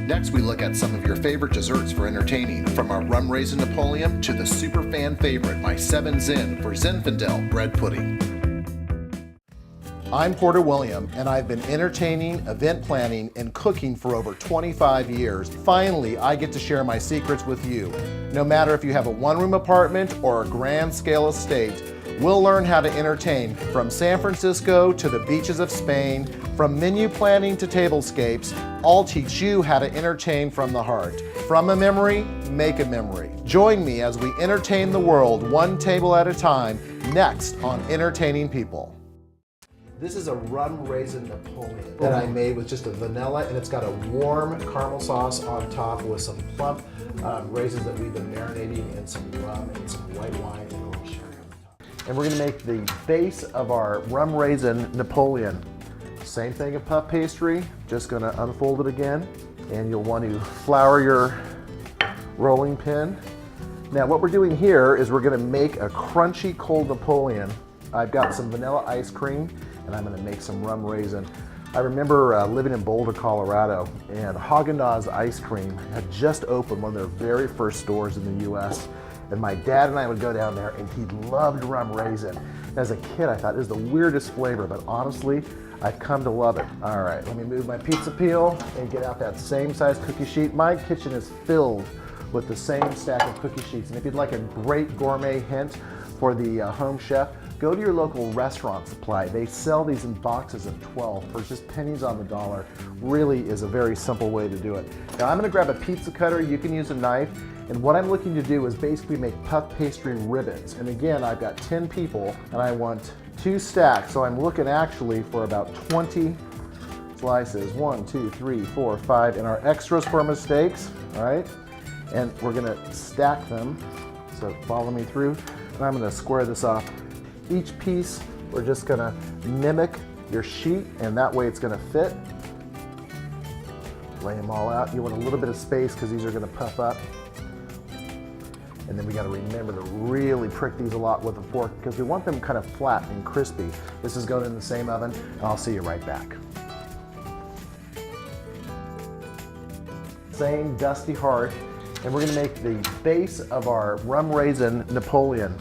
Next, we look at some of your favorite desserts for entertaining, from our Rum Raisin Napoleon to the super fan favorite, my 7 Zen for Zinfandel bread pudding. I'm Porter William, and I've been entertaining, event planning, and cooking for over 25 years. Finally, I get to share my secrets with you. No matter if you have a one-room apartment or a grand scale estate, we'll learn how to entertain from San Francisco to the beaches of Spain, from menu planning to tablescapes. I'll teach you how to entertain from the heart. From a memory, make a memory. Join me as we entertain the world one table at a time, next on Entertaining People. This is a Rum Raisin Napoleon that I made with just a vanilla, and it's got a warm caramel sauce on top with some plump raisins that we've been marinating in some rum and some white wine and a little sherry on the top. And we're gonna make the base of our Rum Raisin Napoleon. Same thing of puff pastry, just gonna unfold it again, and you'll want to flour your rolling pin. Now what we're doing here is we're gonna make a crunchy cold Napoleon. I've got some vanilla ice cream, and I'm gonna make some rum raisin. I remember living in Boulder, Colorado, and Haagen-Dazs ice cream had just opened one of their very first stores in the US. And my dad and I would go down there, and he loved rum raisin. As a kid, I thought it was the weirdest flavor, but honestly, I've come to love it. All right, let me move my pizza peel and get out that same size cookie sheet. My kitchen is filled with the same stack of cookie sheets. And if you'd like a great gourmet hint for the home chef, go to your local restaurant supply. They sell these in boxes of 12 for just pennies on the dollar. Really is a very simple way to do it. Now I'm gonna grab a pizza cutter, you can use a knife, and what I'm looking to do is basically make puff pastry ribbons. And again, I've got 10 people and I want 2 stacks, so I'm looking actually for about 20 slices. 1, 2, 3, 4, 5, and our extras for mistakes, all right? And we're gonna stack them, so follow me through, and I'm gonna square this off. Each piece, we're just gonna mimic your sheet, and that way it's gonna fit. Lay them all out. You want a little bit of space because these are gonna puff up. And then we gotta remember to really prick these a lot with a fork because we want them kind of flat and crispy. This is going in the same oven, and I'll see you right back. Same dusty heart, and we're gonna make the base of our Rum Raisin Napoleon.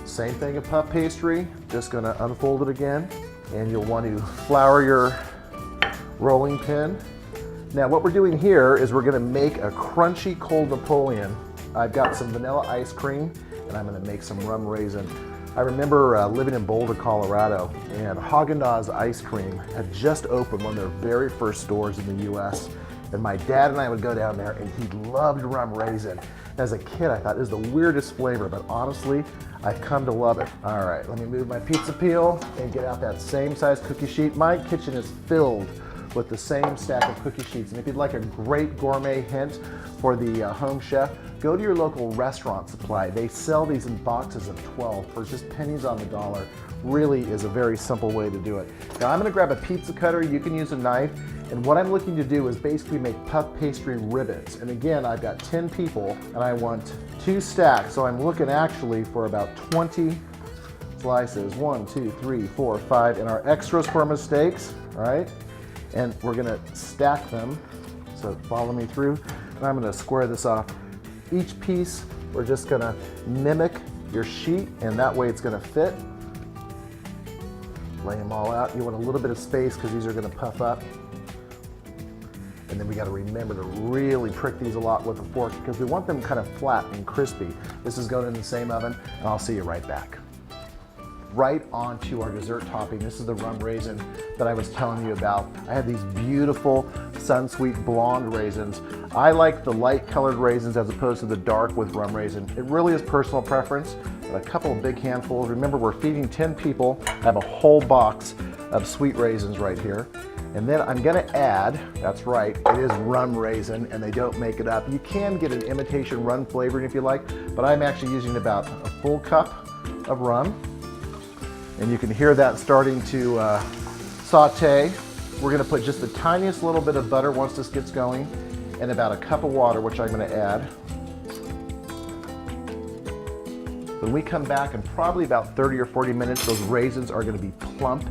Same thing of puff pastry, just gonna unfold it again, and you'll want to flour your rolling pin. Now what we're doing here is we're gonna make a crunchy cold Napoleon. I've got some vanilla ice cream, and I'm gonna make some rum raisin. I remember living in Boulder, Colorado, and Haagen-Dazs ice cream had just opened one of their very first stores in the US. And my dad and I would go down there, and he loved rum raisin. As a kid, I thought it was the weirdest flavor, but honestly, I've come to love it. All right, let me move my pizza peel and get out that same size cookie sheet. My kitchen is filled with the same stack of cookie sheets. And if you'd like a great gourmet hint for the home chef, go to your local restaurant supply. They sell these in boxes of 12 for just pennies on the dollar. Really is a very simple way to do it. Now I'm gonna grab a pizza cutter, you can use a knife, and what I'm looking to do is basically make puff pastry ribbons. And again, I've got 10 people, and I want 2 stacks, so I'm looking actually for about 20 slices. 1, 2, 3, 4, 5, and our extras for mistakes, all right? And we're gonna stack them, so follow me through, and I'm gonna square this off. Each piece, we're just gonna mimic your sheet, and that way it's gonna fit. Lay them all out. You want a little bit of space because these are gonna puff up. And then we gotta remember to really prick these a lot with a fork because we want them kind of flat and crispy. This is going in the same oven, and I'll see you right back. Right onto our dessert topping. This is the rum raisin that I was telling you about. I have these beautiful Sunsweet blonde raisins. I like the light colored raisins as opposed to the dark with rum raisin. It really is personal preference, but a couple of big handfuls. Remember, we're feeding 10 people. I have a whole box of sweet raisins right here. And then I'm gonna add, that's right, it is rum raisin, and they don't make it up. You can get an imitation rum flavoring if you like, but I'm actually using about a full cup of rum. And you can hear that starting to saute. We're gonna put just the tiniest little bit of butter once this gets going, and about a cup of water, which I'm gonna add. When we come back in probably about 30 or 40 minutes, those raisins are gonna be plump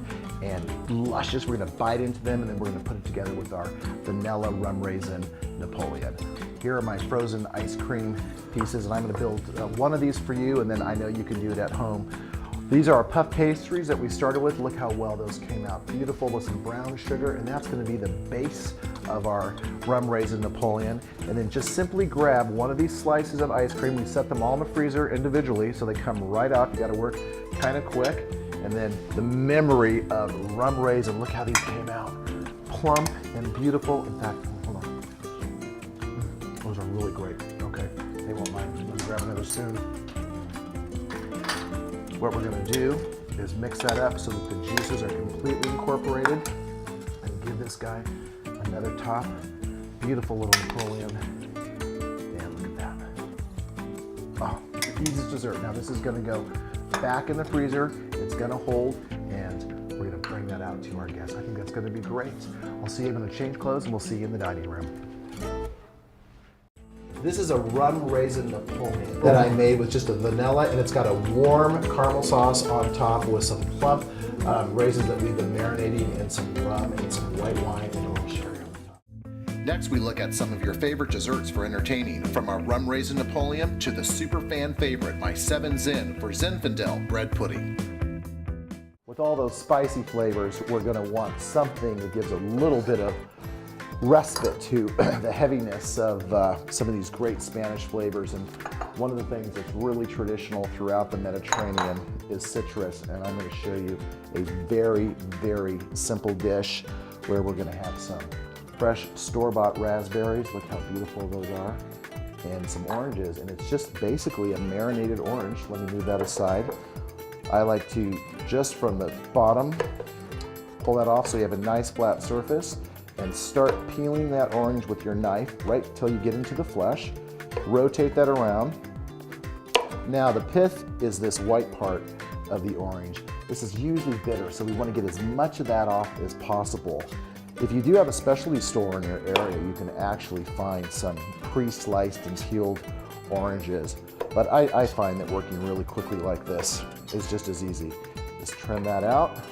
and luscious. We're gonna bite into them, and then we're gonna put it together with our vanilla rum raisin Napoleon. Here are my frozen ice cream pieces, and I'm gonna build one of these for you, and then I know you can do it at home. These are our puff pastries that we started with. Look how well those came out. Beautiful with some brown sugar, and that's gonna be the base of our rum raisin Napoleon. And then just simply grab one of these slices of ice cream. We set them all in the freezer individually so they come right out. You gotta work kind of quick. And then the memory of rum raisin. Look how these came out. Plump and beautiful. In fact, hold on. Those are really great. Okay, they won't mind. I'm gonna grab another spoon. What we're gonna do is mix that up so that the juices are completely incorporated, and give this guy another top. Beautiful little Napoleon. And look at that. Oh, the easiest dessert. Now this is gonna go back in the freezer. It's gonna hold, and we're gonna bring that out to our guests. I think that's gonna be great. I'll see you. I'm gonna change clothes, and we'll see you in the dining room. This is a rum raisin Napoleon that I made with just a vanilla, and it's got a warm caramel sauce on top with some plump raisins that we've been marinating in some rum and some white wine and a little sherry on the top. Next, we look at some of your favorite desserts for entertaining, from our rum raisin Napoleon to the super fan favorite, my 7 Zen for Zinfandel bread pudding. With all those spicy flavors, we're gonna want something that gives a little bit of respite to the heaviness of some of these great Spanish flavors. And one of the things that's really traditional throughout the Mediterranean is citrus. And I'm going to show you a very, very simple dish where we're going to have some fresh store-bought raspberries. Look how beautiful those are. And some oranges. And it's just basically a marinated orange. Let me move that aside. I like to, just from the bottom, pull that off so you have a nice flat surface, and start peeling that orange with your knife right till you get into the flesh. Rotate that around. Now the pith is this white part of the orange. This is usually bitter, so we want to get as much of that off as possible. If you do have a specialty store in your area, you can actually find some pre-sliced and peeled oranges. But I find that working really quickly like this is just as easy. Just trim that out.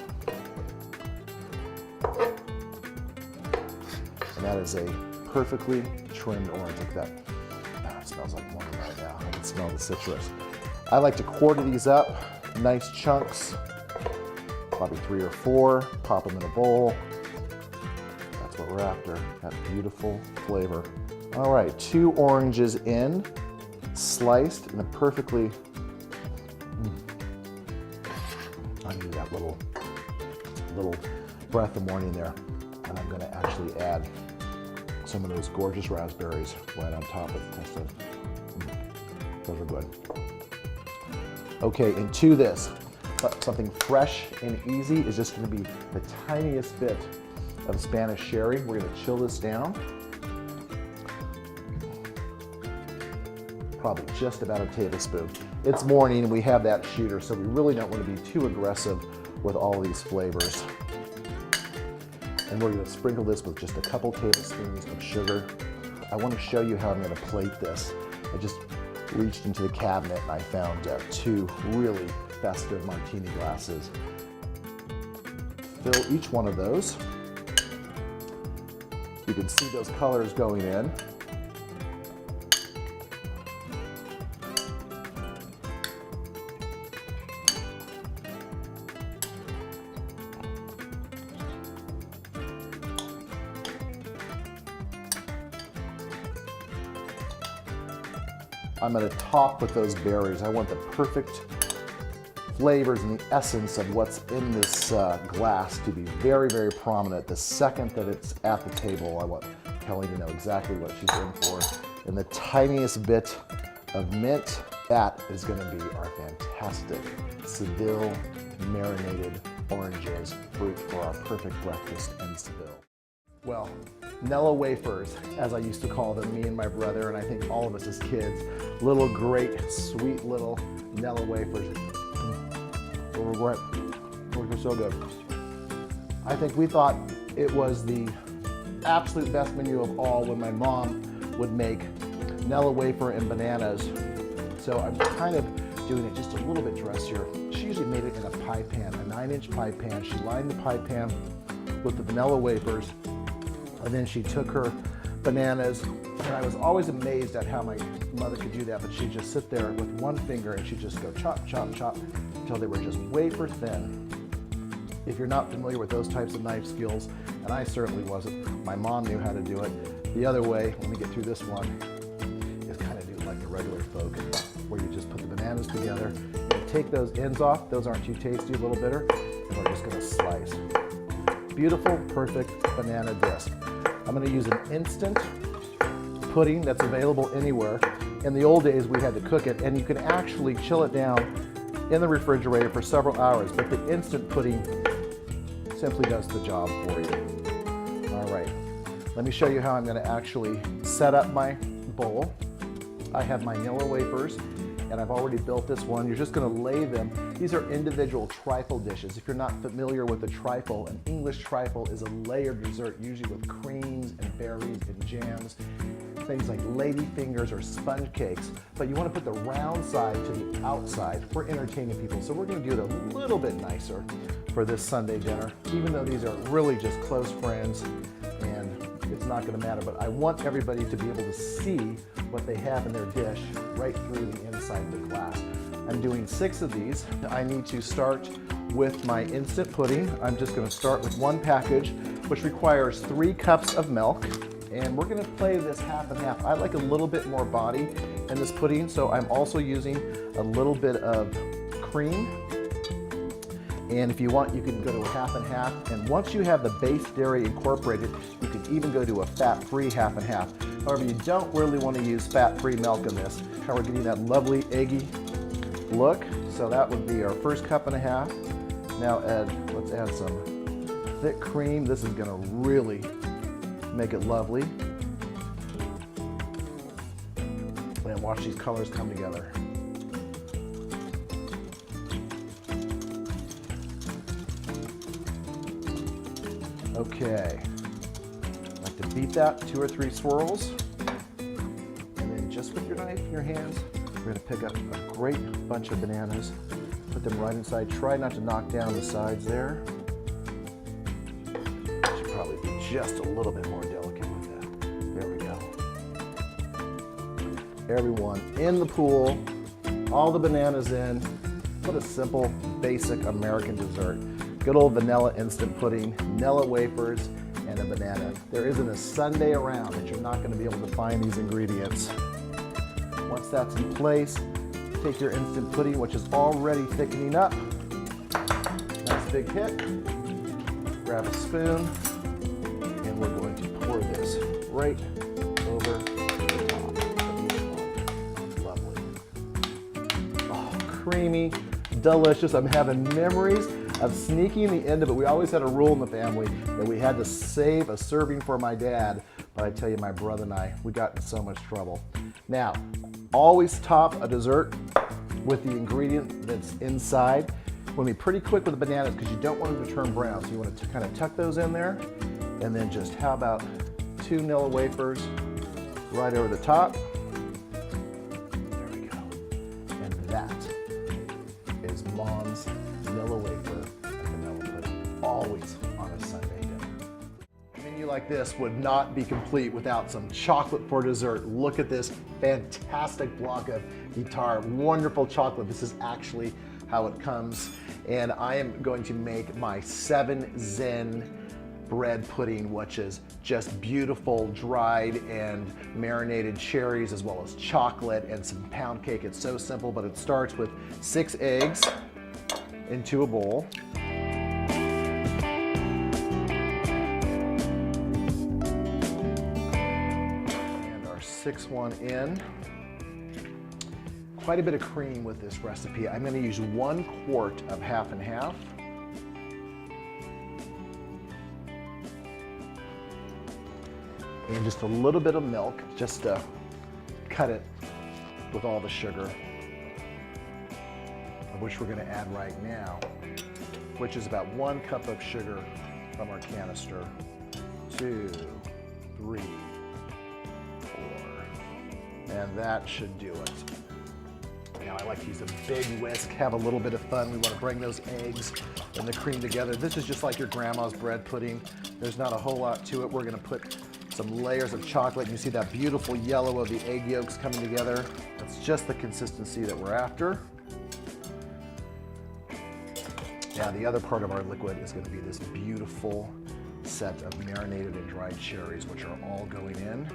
And that is a perfectly trimmed orange. Look at that. Oh, it smells like one right now. I can smell the citrus. I like to quarter these up, nice chunks, probably 3 or 4, pop them in a bowl. That's what we're after, that beautiful flavor. All right, 2 oranges in, sliced in a perfectly, I need that little breath of morning there. And I'm gonna actually add some of those gorgeous raspberries right on top of this. Those are good. Okay, and to this, something fresh and easy is just gonna be the tiniest bit of Spanish sherry. We're gonna chill this down. Probably just about a tablespoon. It's morning and we have that shooter, so we really don't want to be too aggressive with all these flavors. And we're going to sprinkle this with just a couple tablespoons of sugar. I want to show you how I'm going to plate this. I just reached into the cabinet and I found 2 really festive martini glasses. Fill each one of those. You can see those colors going in. I'm going to top with those berries. I want the perfect flavors and the essence of what's in this glass to be very, very prominent. The second that it's at the table, I want Kelly to know exactly what she's in for. And the tiniest bit of mint, that is going to be our fantastic Seville marinated oranges, fruit for our perfect breakfast in Seville. Well, Nella wafers, as I used to call them, me and my brother, and I think all of us as kids, little great, sweet little Nella wafers. They were great. They were so good. I think we thought it was the absolute best menu of all when my mom would make Nella wafer and bananas. So I'm kind of doing it just a little bit dressier. She she usually made it in a pie pan, a 9-inch pie pan. She lined the pie pan with the vanilla wafers, and then she took her bananas, and I was always amazed at how my mother could do that, but she'd just sit there with one finger and she'd just go chop, chop, chop until they were just wafer thin. If you're not familiar with those types of knife skills, and I certainly wasn't, my mom knew how to do it. The other way, let me get through this one, is kind of do it like the regular folk, where you just put the bananas together, and take those ends off, those aren't too tasty, a little bitter, and we're just gonna slice. Beautiful, perfect banana disc. I'm gonna use an instant pudding that's available anywhere. In the old days, we had to cook it, and you can actually chill it down in the refrigerator for several hours, but the instant pudding simply does the job for you. All right, let me show you how I'm gonna actually set up my bowl. I have my Nilla wafers, and I've already built this one. You're just gonna lay them. These are individual trifle dishes. If you're not familiar with a trifle, an English trifle is a layered dessert, usually with creams and berries and jams, things like lady fingers or sponge cakes, but you wanna put the round side to the outside. We're entertaining people, so we're gonna do it a little bit nicer for this Sunday dinner, even though these are really just close friends, and it's not gonna matter, but I want everybody to be able to see what they have in their dish right through the inside of the glass. I'm doing 6 of these. I need to start with my instant pudding. I'm just gonna start with one package, which requires 3 cups of milk, and we're gonna play this half and half. I like a little bit more body in this pudding, so I'm also using a little bit of cream. And if you want, you can go to a half and half. And once you have the base dairy incorporated, you can even go to a fat-free half and half. However, you don't really want to use fat-free milk in this. How we're getting that lovely eggy look. So that would be our first cup and a half. Now let's add some thick cream. This is gonna really make it lovely. And watch these colors come together. Okay, I like to beat that 2 or 3 swirls, and then just with your knife in your hands, we're gonna pick up a great bunch of bananas, put them right inside. Try not to knock down the sides there. Should probably be just a little bit more delicate with that. There we go. Everyone in the pool, all the bananas in. What a simple, basic American dessert. Good old vanilla instant pudding, Nilla wafers, and a banana. There isn't a Sunday around that you're not going to be able to find these ingredients. Once that's in place, take your instant pudding, which is already thickening up. Nice big hit. Grab a spoon, and we're going to pour this right over the top of each one. Lovely. Oh, creamy, delicious. I'm having memories of sneaking the end of it. We always had a rule in the family that we had to save a serving for my dad, but I tell you, my brother and I, we got in so much trouble. Now, always top a dessert with the ingredient that's inside. Want to be pretty quick with the bananas because you don't want them to turn brown, so you want to kind of tuck those in there, and then just how about 2 Nilla wafers right over the top. There we go. And that is Mom's Nilla wafer and vanilla pudding, always on a Sunday dinner. A menu like this would not be complete without some chocolate for dessert. Look at this fantastic block of guitar, wonderful chocolate. This is actually how it comes. And I am going to make my 7 Zen bread pudding, which is just beautiful dried and marinated cherries, as well as chocolate and some pound cake. It's so simple, but it starts with 6 eggs into a bowl. And our 6th one in. Quite a bit of cream with this recipe. I'm going to use 1 quart of half and half. And just a little bit of milk, just to cut it with all the sugar, of which we're going to add right now, which is about 1 cup of sugar from our canister. 2, 3, 4, and that should do it. Now I like to use a big whisk, have a little bit of fun. We want to bring those eggs and the cream together. This is just like your grandma's bread pudding. There's not a whole lot to it. We're going to put some layers of chocolate. You see that beautiful yellow of the egg yolks coming together. That's just the consistency that we're after. Now the other part of our liquid is going to be this beautiful set of marinated and dried cherries, which are all going in.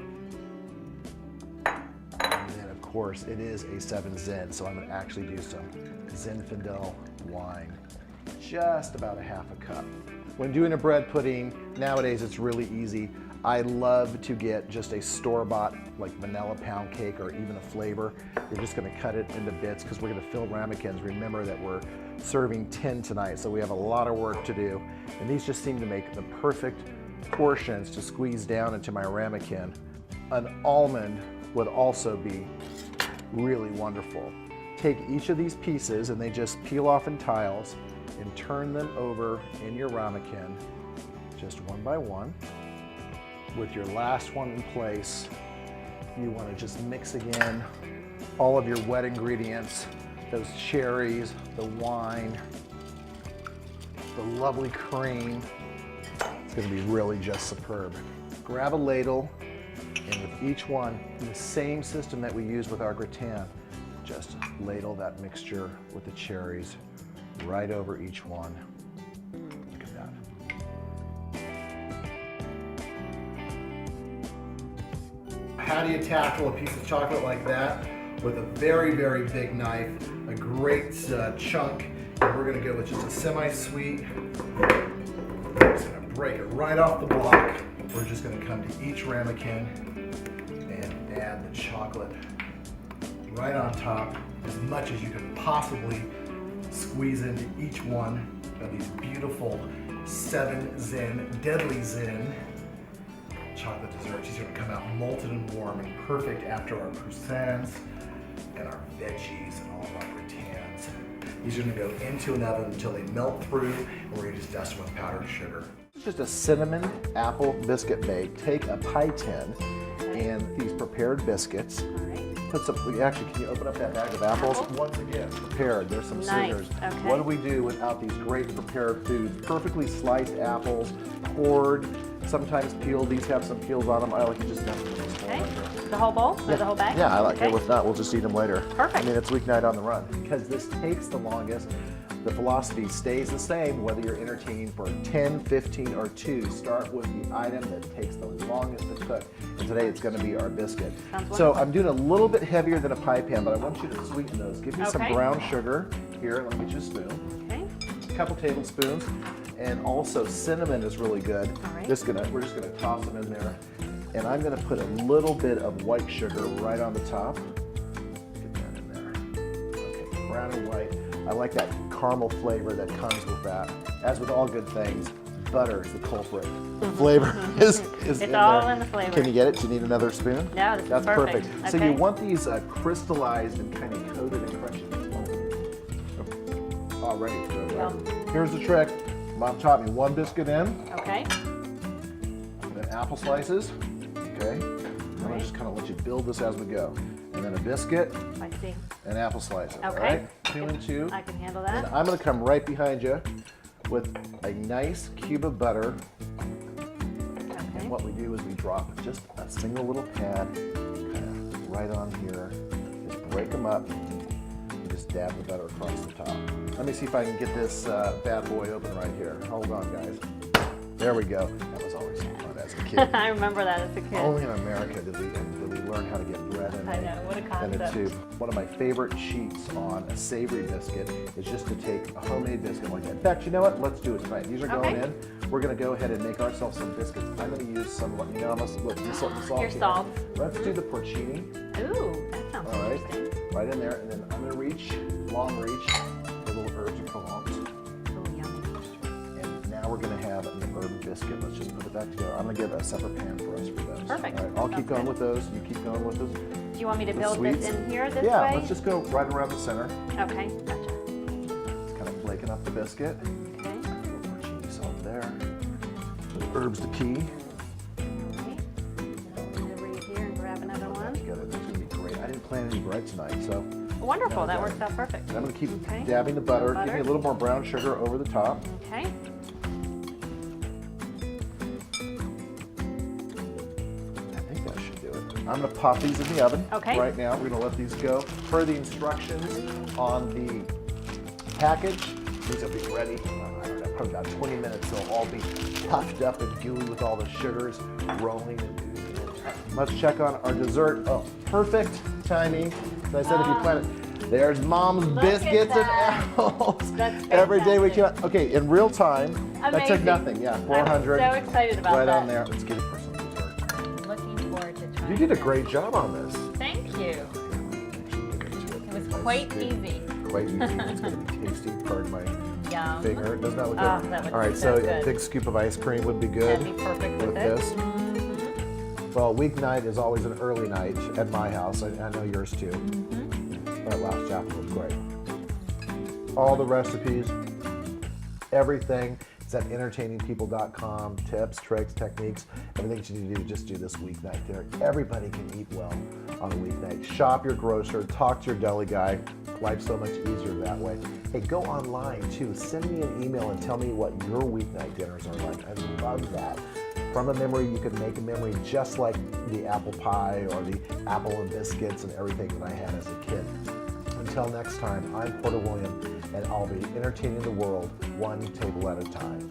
And then of course it is a 7 Zin, so I'm going to actually do some Zinfandel wine, just about a half a cup. When doing a bread pudding, nowadays it's really easy. I love to get just a store-bought like vanilla pound cake or even a flavor. You're just going to cut it into bits because we're going to fill ramekins. Remember that we're serving 10 tonight, so we have a lot of work to do. And these just seem to make the perfect portions to squeeze down into my ramekin. An almond would also be really wonderful. Take each of these pieces and they just peel off in tiles and turn them over in your ramekin, just one by one. With your last one in place, you want to just mix again all of your wet ingredients, those cherries, the wine, the lovely cream. It's going to be really just superb. Grab a ladle, and with each one, in the same system that we use with our gratin, just ladle that mixture with the cherries right over each one. Look at that. How do you tackle a piece of chocolate like that? With a very, very big knife, a great chunk, and we're gonna go with just a semi-sweet. We're just gonna break it right off the block. We're just gonna come to each ramekin and add the chocolate right on top, as much as you can possibly squeeze into each one of these beautiful 7 Zin, deadly Zin chocolate desserts. These are gonna come out molten and warm and perfect after our croissants and our veggies and all of our gratins. These are gonna go into an oven until they melt through, and we're gonna just dust them with powdered sugar. Just a cinnamon apple biscuit bake. Take a pie tin and these prepared biscuits. Put some, actually, can you open up that bag of apples? Once again, prepared. There's some sweeteners. Okay. What do we do without these great prepared foods? Perfectly sliced apples, cored, sometimes peeled. These have some peels on them. I like to just dump them in this bowl. Okay. The whole bowl? Yeah. Or the whole bag? Yeah, I like okay. it. If not, we'll just eat them later. Perfect. I mean, it's weeknight on the run. Because this takes the longest, the philosophy stays the same whether you're entertaining for 10, 15, or 2. Start with the item that takes the longest to cook. And today it's going to be our biscuit. So I'm doing a little bit heavier than a pie pan, but I want you to sweeten those. Give me some brown sugar. Here, let me get you a spoon. Okay. A couple tablespoons. And also cinnamon is really good. All right. We're just gonna toss them in there. And I'm gonna put a little bit of white sugar right on the top. Get that in there. Okay, brown and white. I like that caramel flavor that comes with that. As with all good things, butter is the culprit. Flavor is it's in all there. in the flavor. Can you get it? Do you need another spoon? No, this That's is perfect. So Okay. you want these crystallized and kind of coated and crunchy. Already good. Well. Here's the trick. Mom taught me one biscuit in, Okay. then apple slices. Okay. I'm gonna just kind of let you build this as we go. And then a biscuit I see. and apple slices. Okay. All right? 2 and 2. I can handle And that. I'm gonna come right behind you with a nice cube of butter. Okay. And what we do is we drop just a single little pad kind of right on here. Just break them up. And just dab the butter across the top. Let me see if I can get this bad boy open right here. Hold on, guys. There we go. That was always so fun as a kid. I remember that as a kid. Only in America did we learn how to get bread in I know, what a in a concept. tube. One of my favorite cheats on a savory biscuit is just to take a homemade biscuit like that. In fact, you know what? Let's do it tonight. These are going in. We're going to go ahead and make ourselves some biscuits. I'm going to use some, you know, the salt. Your salt. Let's do the porcini. Ooh, that sounds All right, interesting. right in there. And then I'm going to reach, long reach, for little herbs and Provence. Oh, yummy. And now we're going to have an herb biscuit. Let's just put it back together. I'm going to get a separate pan for us for those. Perfect. All right, I'll keep Sounds going good. with those. You keep going with those. Do you want me to The build sweets? this in here this Yeah, way? let's just go right around the center. Okay, gotcha. It's kind of flaking up the biscuit. Okay. A little more chili salt there. Little herbs to pea. Okay. Over here and grab another one. Together. That's going to be great. I didn't plan any bread tonight, so Wonderful, that got works it. out perfect. And I'm gonna keep Okay. dabbing the butter. Give me Butter. a little more brown sugar over the top. Okay. I think that should do it. I'm gonna pop these in the oven. Okay. Right now, we're gonna let these go. Per the instructions on the package, these will be ready, I don't know, probably about 20 minutes. They'll all be puffed up and gooey with all the sugars rolling and oozing. Let's check on our dessert. Oh, perfect timing. As I said, if you plan it, there's Mom's Look at biscuits and that. apples. That's Every day we fantastic. came out. Okay, in real time, that took Amazing. nothing. Yeah, 400. I'm so excited about right that. on there. Let's get it for some dessert. I'm looking forward to trying You did a this. great job on this. Thank you. It was quite easy. Quite easy. It's going to be tasty. Pardon my Yum. finger. Doesn't that look Oh, good? that would All be right, so so a good. big scoop of ice cream would be good That'd be perfect with it. this. Mhm. Well, weeknight is always an early night at my house. I know yours too. That last chapel was great. All the recipes, everything. It's at entertainingpeople.com. Tips, tricks, techniques, everything that you need to do, just do this weeknight dinner. Everybody can eat well on a weeknight. Shop your grocer, talk to your deli guy. Life's so much easier that way. Hey, go online too. Send me an email and tell me what your weeknight dinners are like. I love that. From a memory, you can make a memory just like the apple pie or the apple and biscuits and everything that I had as a kid. Until next time, I'm Porter William, and I'll be entertaining the world one table at a time.